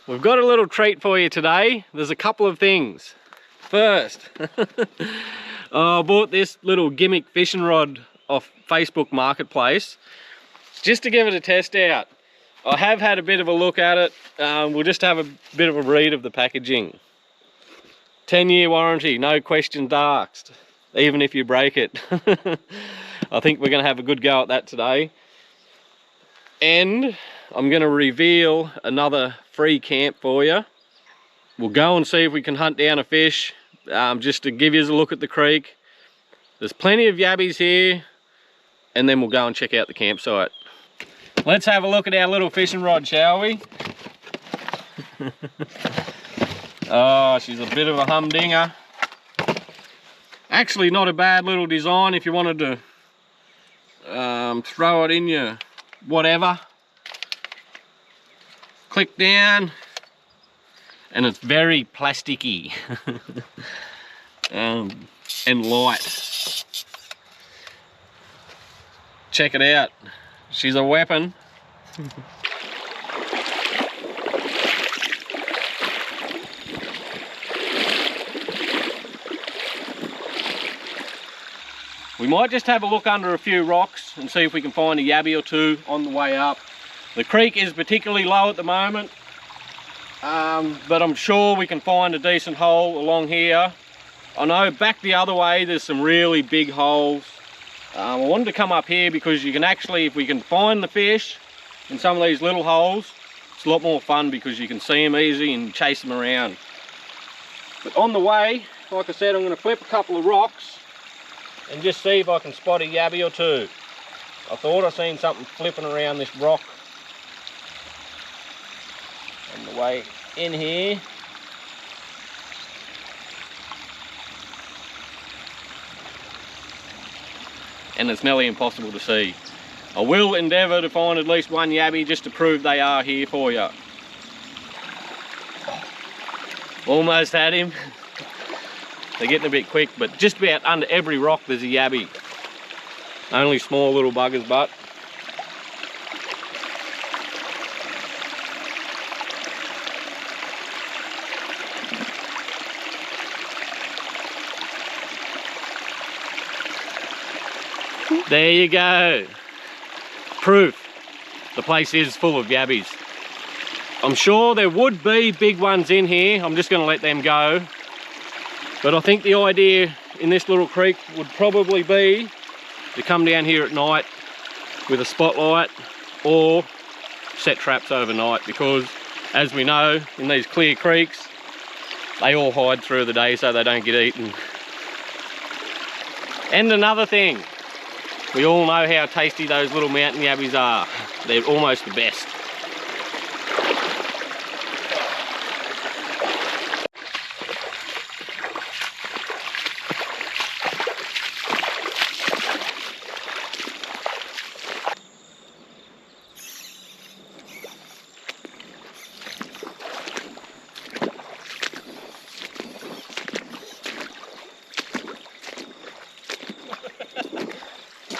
we've got a little treat for you today. There's a couple of things. First, I bought this little Gimmick fishing rod off Facebook Marketplace just to give it a test out. I have had a bit of a look at it. We'll just have a bit of a read of the packaging. 10-year warranty, no questions asked, even if you break it. I think we're going to have a good go at that today. And I'm going to reveal another free camp for you. We'll go and see if we can hunt down a fish, just to give you a look at the creek. There's plenty of yabbies here, and then we'll go and check out the campsite. Let's have a look at our little fishing rod, shall we? Oh, she's a bit of a humdinger. Actually not a bad little design if you wanted to throw it in your whatever. Click down, and it's very plasticky and light. Check it out. She's a weapon. We might just have a look under a few rocks and see if we can find a yabby or two on the way up. The creek is particularly low at the moment, but I'm sure we can find a decent hole along here. I know back the other way there's some really big holes. I wanted to come up here because you can actually, if we can find the fish in some of these little holes, it's a lot more fun because you can see them easy and chase them around. But on the way, like I said, I'm going to flip a couple of rocks and just see if I can spot a yabby or two. I thought I seen something flipping around this rock on the way in here. And it's nearly impossible to see. I will endeavour to find at least one yabby just to prove they are here for you. Almost had him. They're getting a bit quick, but just about under every rock there's a yabby. Only small little buggers, but there you go. Proof. The place is full of yabbies. I'm sure there would be big ones in here. I'm just going to let them go. But I think the idea in this little creek would probably be to come down here at night with a spotlight or set traps overnight, because as we know, in these clear creeks, they all hide through the day so they don't get eaten. And another thing, we all know how tasty those little mountain yabbies are. They're almost the best.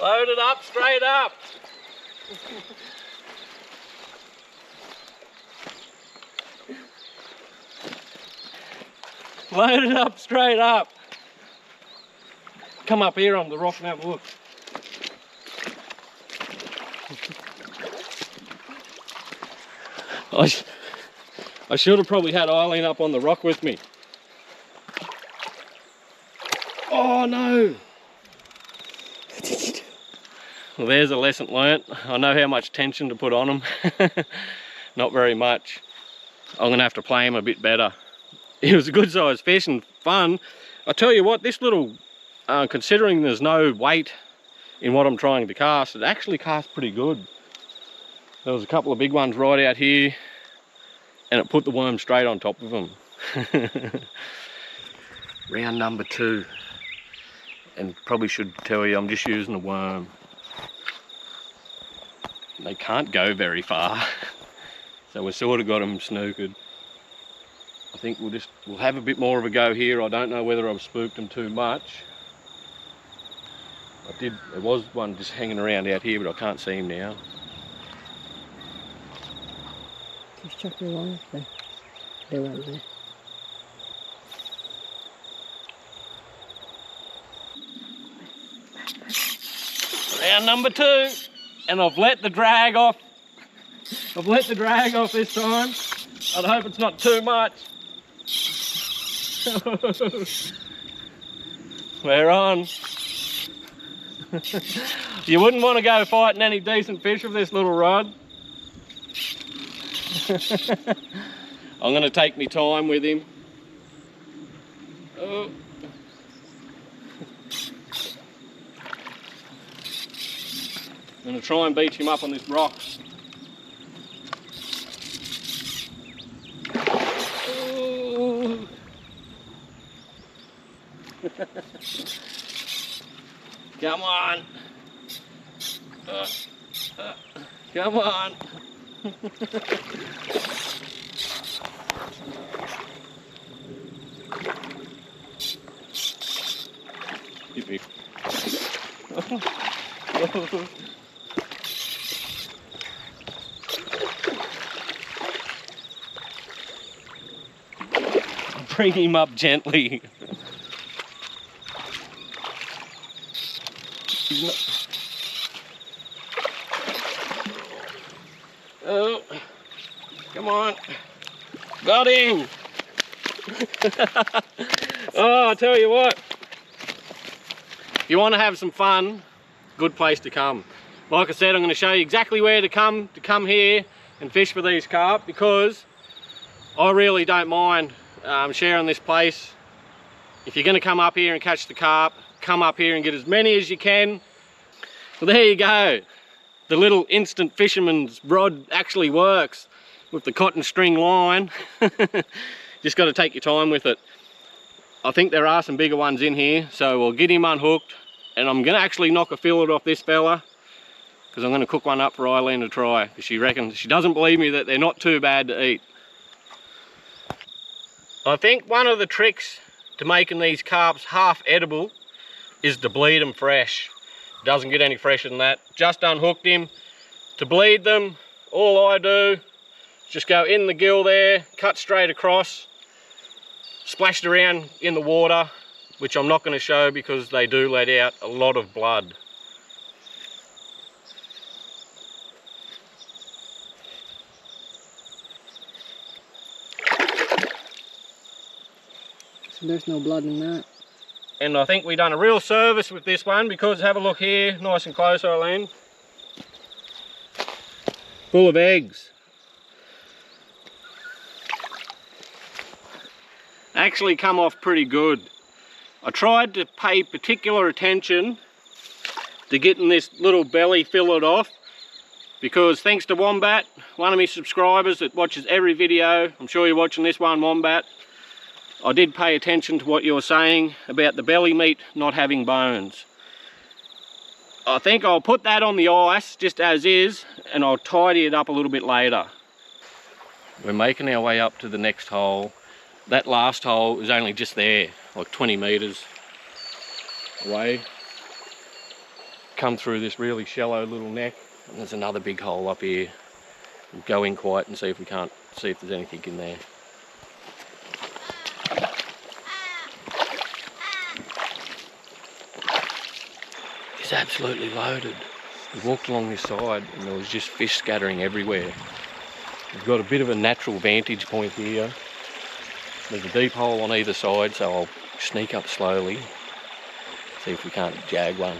Load it up, straight up. Load it up, straight up. Come up here on the rock and have a look. I should have probably had Eileen up on the rock with me. Oh no! Well, there's a lesson learnt. I know how much tension to put on them. Not very much. I'm gonna have to play him a bit better. It was a good sized fish and fun. I tell you what, this little, considering there's no weight in what I'm trying to cast, it actually cast pretty good. There was a couple of big ones right out here, and it put the worm straight on top of them. Round number 2. And probably should tell you I'm just using a worm. They can't go very far, so we've sort of got them snookered. I think we'll have a bit more of a go here. I don't know whether I've spooked them too much. There was one just hanging around out here, but I can't see him now. Just chuck your line there. They went there. Round number 2, and I've let the drag off. I've let the drag off this time. I hope it's not too much. We're on. You wouldn't want to go fighting any decent fish with this little rod. I'm going to take my time with him. Oh. I'm going to try and beach him up on this rock. Oh. Come on. Come on. Yippee. Bring him up gently. Oh, come on. Got him. Oh, I tell you what. If you want to have some fun, good place to come. Like I said, I'm going to show you exactly where to come here and fish for these carp, because I really don't mind sharing this place. If you're going to come up here and catch the carp, come up here and get as many as you can. Well, there you go. The little instant fisherman's rod actually works with the cotton string line. Just got to take your time with it. I think there are some bigger ones in here, so we'll get him unhooked, and I'm going to actually knock a fillet off this fella, because I'm going to cook one up for Eileen to try, because she doesn't believe me that they're not too bad to eat. I think one of the tricks to making these carps half edible is to bleed them fresh. Doesn't get any fresher than that. Just unhooked him. To bleed them, all I do is just go in the gill there, cut straight across, splashed around in the water, which I'm not going to show because they do let out a lot of blood. So there's no blood in that. And I think we've done a real service with this one, because have a look here, nice and close, Eileen. Full of eggs. Actually come off pretty good. I tried to pay particular attention to getting this little belly filleted off, because thanks to Wombat, one of my subscribers that watches every video, I'm sure you're watching this one, Wombat, I did pay attention to what you were saying about the belly meat not having bones. I think I'll put that on the ice just as is, and I'll tidy it up a little bit later. We're making our way up to the next hole. That last hole is only just there, like 20 metres away. Come through this really shallow little neck, and there's another big hole up here. We'll go in quiet and see if there's anything in there. It's absolutely loaded. We walked along this side and there was just fish scattering everywhere. We've got a bit of a natural vantage point here. There's a deep hole on either side, so I'll sneak up slowly, see if we can't jag one.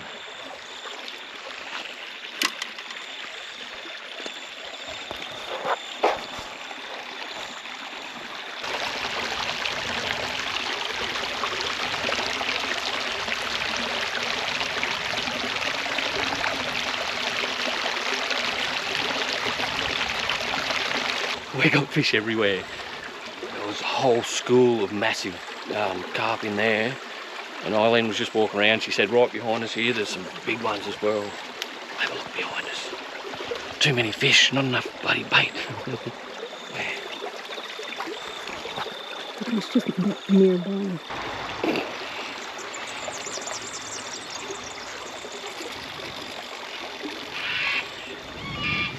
We got fish everywhere. There was a whole school of massive carp in there, and Eileen was just walking around. She said right behind us here there's some big ones as well. Have a look behind us. Too many fish, not enough bloody bait. It's just not nearby.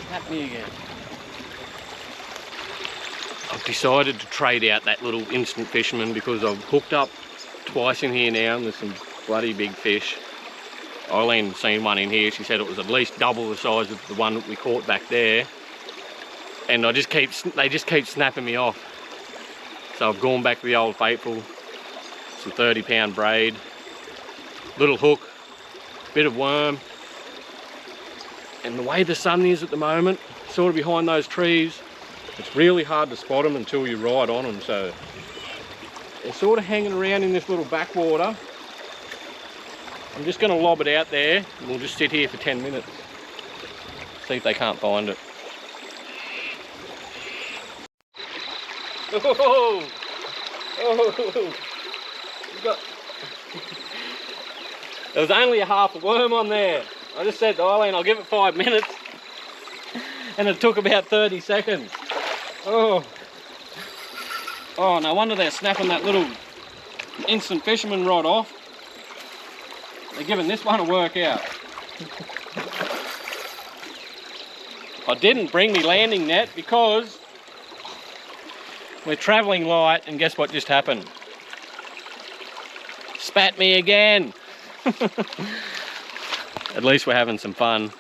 Tap me again. I've decided to trade out that little instant fisherman because I've hooked up twice in here now and there's some bloody big fish. Eileen seen one in here, she said it was at least double the size of the one that we caught back there. And they just keep snapping me off. So I've gone back to the old faithful, some 30-pound braid, little hook, bit of worm. And the way the sun is at the moment, sort of behind those trees, it's really hard to spot them until you ride on them. So they're sort of hanging around in this little backwater. I'm just going to lob it out there and we'll just sit here for 10 minutes. See if they can't find it. Oh, oh, there was only a half a worm on there. I just said to Eileen, I'll give it 5 minutes. And it took about 30 seconds. Oh, oh, no wonder they're snapping that little instant fisherman rod off. They're giving this one a workout. I didn't bring me landing net because we're travelling light, and guess what just happened? Spat me again. At least we're having some fun.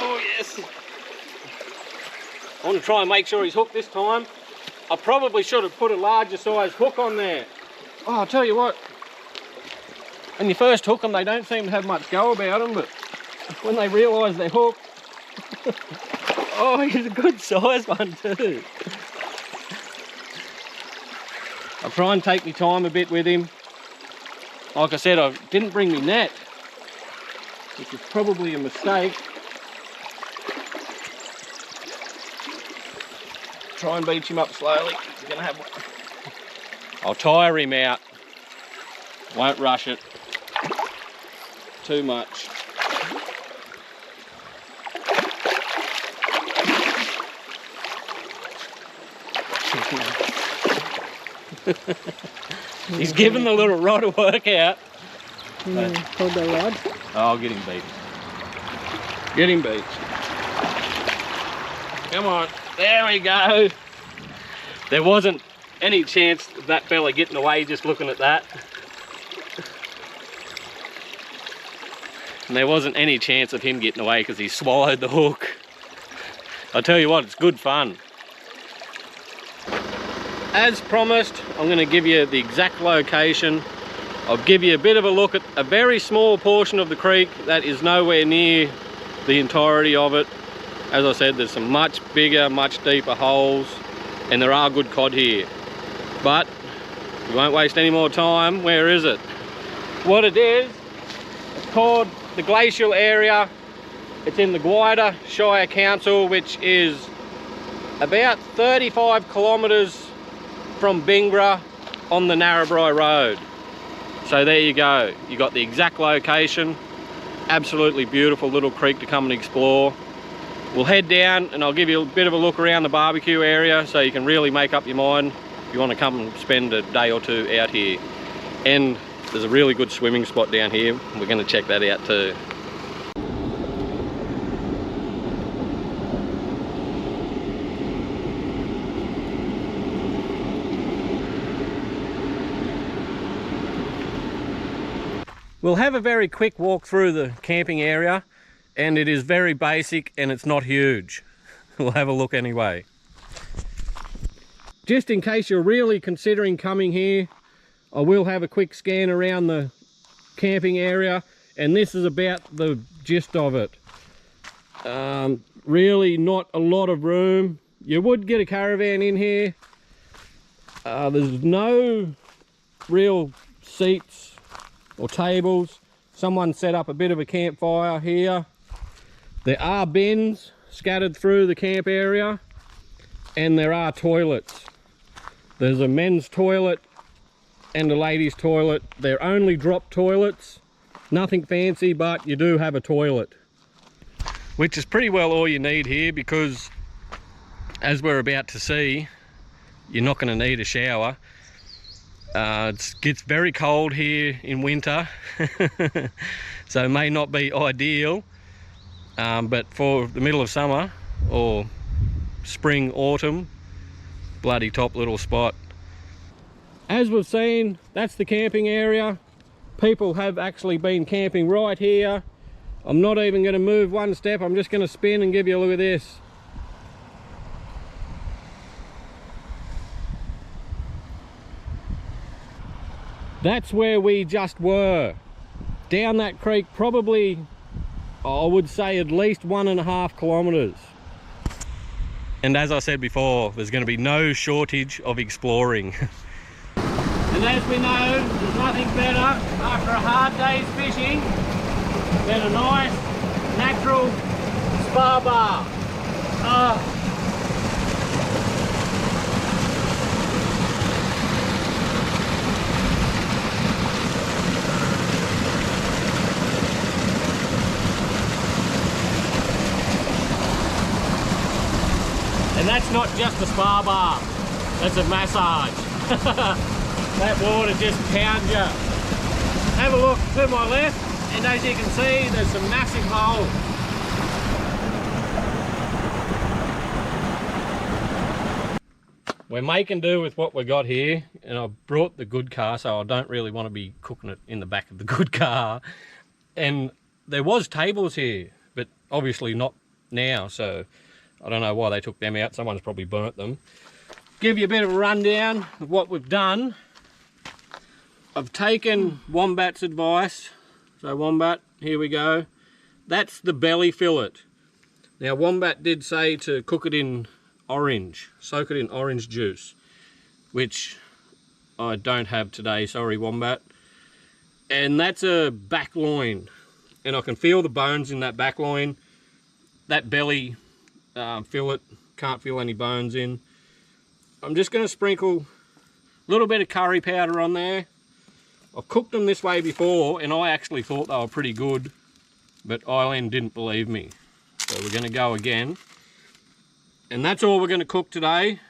Oh yes. I want to try and make sure he's hooked this time. I probably should have put a larger size hook on there. Oh, I'll tell you what. When you first hook them, they don't seem to have much go about them, but when they realise they're hooked, oh, he's a good size one too. I'll try and take my time a bit with him. Like I said, I didn't bring my net, which is probably a mistake. Try and beach him up slowly. He's gonna have one. I'll tire him out. Won't rush it too much. He's giving the little rod a workout. Hold the rod. Oh, I'll get him beat. Get him beat. Come on. There we go. There wasn't any chance of that fella getting away just looking at that. And there wasn't any chance of him getting away because he swallowed the hook. I tell you what, it's good fun. As promised, I'm going to give you the exact location. I'll give you a bit of a look at a very small portion of the creek that is nowhere near the entirety of it. As I said, there's some much bigger, much deeper holes, and there are good cod here. But we won't waste any more time. Where is it? What it is, it's called the Glacial Area. It's in the Gwydir Shire Council, which is about 35 kilometres from Bingra on the NARRABRI road. So there you go. You got the exact location. Absolutely beautiful little creek to come and explore. We'll head down and I'll give you a bit of a look around the barbecue area so you can really make up your mind if you want to come and spend a day or two out here. And there's a really good swimming spot down here. We're going to check that out too. We'll have a very quick walk through the camping area, and it is very basic and it's not huge. We'll have a look anyway. Just in case you're really considering coming here, I will have a quick scan around the camping area, and this is about the gist of it. Really not a lot of room. You would get a caravan in here. There's no real seats or tables. Someone set up a bit of a campfire here. There are bins scattered through the camp area, and there are toilets. There's a men's toilet and a ladies' toilet. They're only drop toilets, nothing fancy, but you do have a toilet, which is pretty well all you need here, because as we're about to see, you're not going to need a shower. It gets very cold here in winter, so it may not be ideal. But for the middle of summer or spring, autumn, bloody top little spot. As we've seen, that's the camping area. People have actually been camping right here. I'm not even going to move one step. I'm just going to spin and give you a look at this. That's where we just were. Down that creek, probably, I would say at least 1.5 kilometers. And as I said before, there's going to be no shortage of exploring. And as we know, there's nothing better after a hard day's fishing than a nice, natural spa bar. And that's not just a spa bar, that's a massage. That water just pounds you. Have a look to my left, and as you can see, there's some massive holes. We're making do with what we got here, and I've brought the good car, so I don't really want to be cooking it in the back of the good car. And there was tables here, but obviously not now, so I don't know why they took them out. Someone's probably burnt them. Give you a bit of a rundown of what we've done. I've taken Wombat's advice. So Wombat, here we go. That's the belly fillet. Now Wombat did say to cook it in orange, soak it in orange juice, which I don't have today, sorry Wombat. And that's a back loin. And I can feel the bones in that back loin. That belly fillet, can't feel any bones in. I'm just going to sprinkle a little bit of curry powder on there. I've cooked them this way before and I actually thought they were pretty good, but Eileen didn't believe me. So we're going to go again. And that's all we're going to cook today.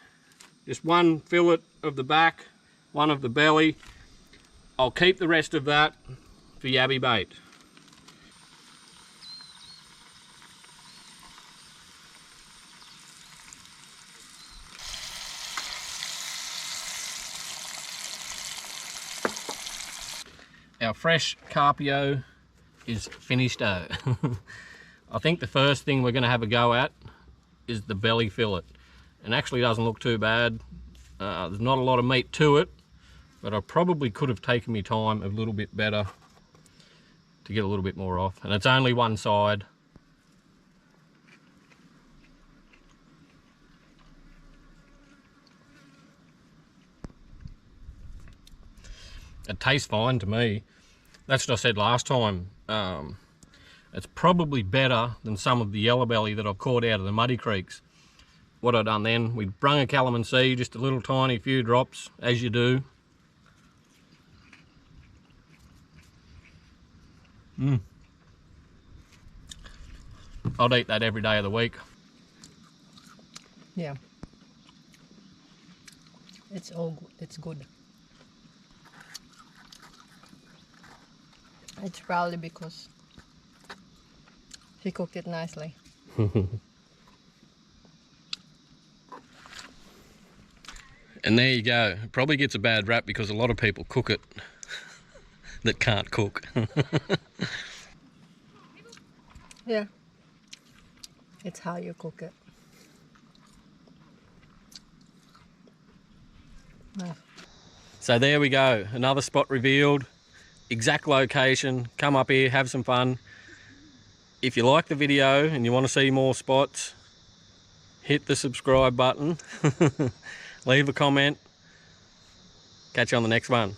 Just one fillet of the back, one of the belly. I'll keep the rest of that for yabby bait. Our fresh carpio is finished. I think the first thing we're going to have a go at is the belly fillet. It actually doesn't look too bad. There's not a lot of meat to it, but I probably could have taken my time a little bit better to get a little bit more off. And it's only one side. It tastes fine to me. That's what I said last time. It's probably better than some of the yellow belly that I've caught out of the muddy creeks. What I done then, we brung a calamansi, just a little tiny few drops, as you do. I'd eat that every day of the week. Yeah. It's good. It's probably because he cooked it nicely. And there you go. It probably gets a bad rap because a lot of people cook it that can't cook. Yeah. It's how you cook it. Oh. So there we go. Another spot revealed. Exact location. Come up here, have some fun. If you like the video and you want to see more spots, hit the subscribe button. Leave a comment. Catch you on the next one.